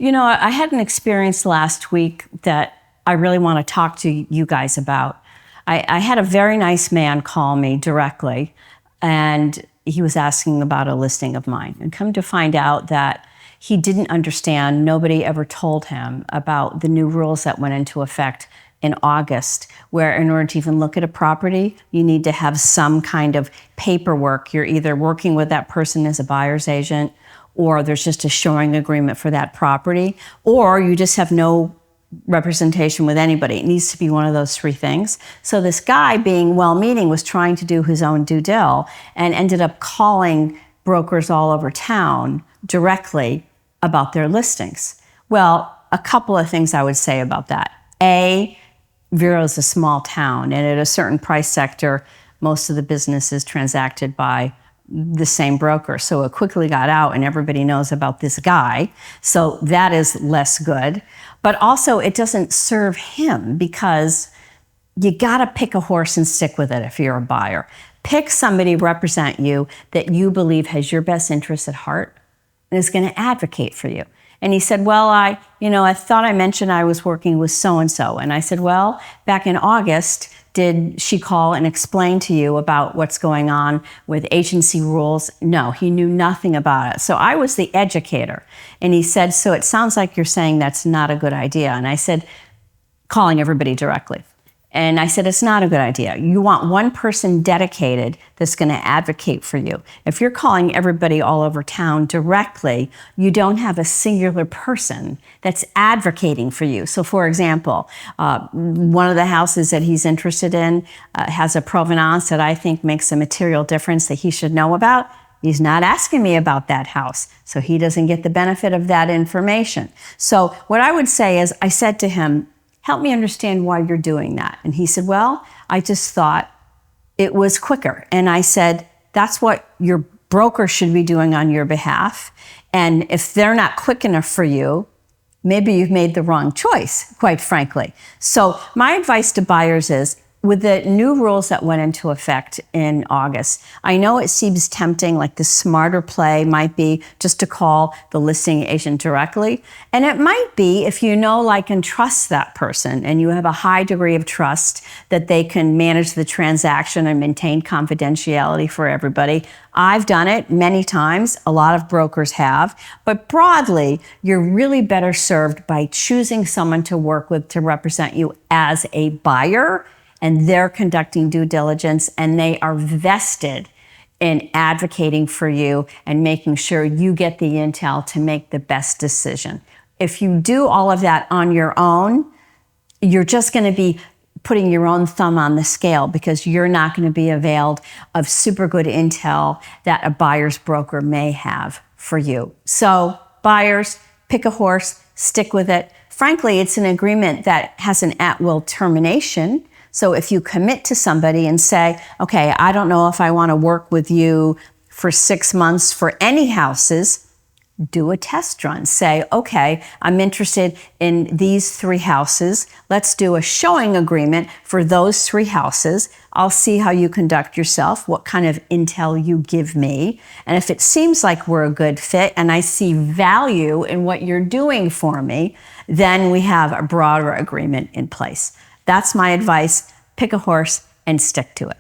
I had an experience last week that I really want to talk to you guys about. I had a very nice man call me directly, and he was asking about a listing of mine. And come to find out that he didn't understand, nobody ever told him about the new rules that went into effect in August, where in order to even look at a property, you need to have some kind of paperwork. You're either working with that person as a buyer's agent, or there's just a showing agreement for that property, or you just have no representation with anybody. It needs to be one of those three things. So this guy, being well-meaning, was trying to do his own due dil and ended up calling brokers all over town directly about their listings. Well, a couple of things I would say about that. A, Vero is a small town, and at a certain price sector, most of the business is transacted by the same broker. So it quickly got out and everybody knows about this guy. So that is less good. But also it doesn't serve him, because you gotta pick a horse and stick with it if you're a buyer. Pick somebody to represent you that you believe has your best interests at heart and is gonna advocate for you. And he said, well, I thought I mentioned I was working with so-and-so. And I said, well, back in August, did she call and explain to you about what's going on with agency rules? No, he knew nothing about it. So I was the educator. And he said, so it sounds like you're saying that's not a good idea. And I said, calling everybody directly. And I said, it's not a good idea. You want one person dedicated that's going to advocate for you. If you're calling everybody all over town directly, you don't have a singular person that's advocating for you. So for example, one of the houses that he's interested in has a provenance that I think makes a material difference that he should know about. He's not asking me about that house, so he doesn't get the benefit of that information. So what I would say is, I said to him, help me understand why you're doing that. And he said, well, I just thought it was quicker. And I said, that's what your broker should be doing on your behalf. And if they're not quick enough for you, maybe you've made the wrong choice, quite frankly. So my advice to buyers is, with the new rules that went into effect in August, I know it seems tempting, like the smarter play might be just to call the listing agent directly. And it might be if you know, like, and trust that person, and you have a high degree of trust that they can manage the transaction and maintain confidentiality for everybody. I've done it many times. A lot of brokers have. But broadly, you're really better served by choosing someone to work with to represent you as a buyer, and they're conducting due diligence, and they are vested in advocating for you and making sure you get the intel to make the best decision. If you do all of that on your own, you're just going to be putting your own thumb on the scale, because you're not going to be availed of super good intel that a buyer's broker may have for you. So buyers, pick a horse, stick with it. Frankly, it's an agreement that has an at-will termination. So if you commit to somebody and say, okay, I don't know if I want to work with you for 6 months for any houses, do a test run. Say, okay, I'm interested in these 3 houses. Let's do a showing agreement for those 3 houses. I'll see how you conduct yourself, what kind of intel you give me. And if it seems like we're a good fit and I see value in what you're doing for me, then we have a broader agreement in place. That's my advice. Pick a horse and stick to it.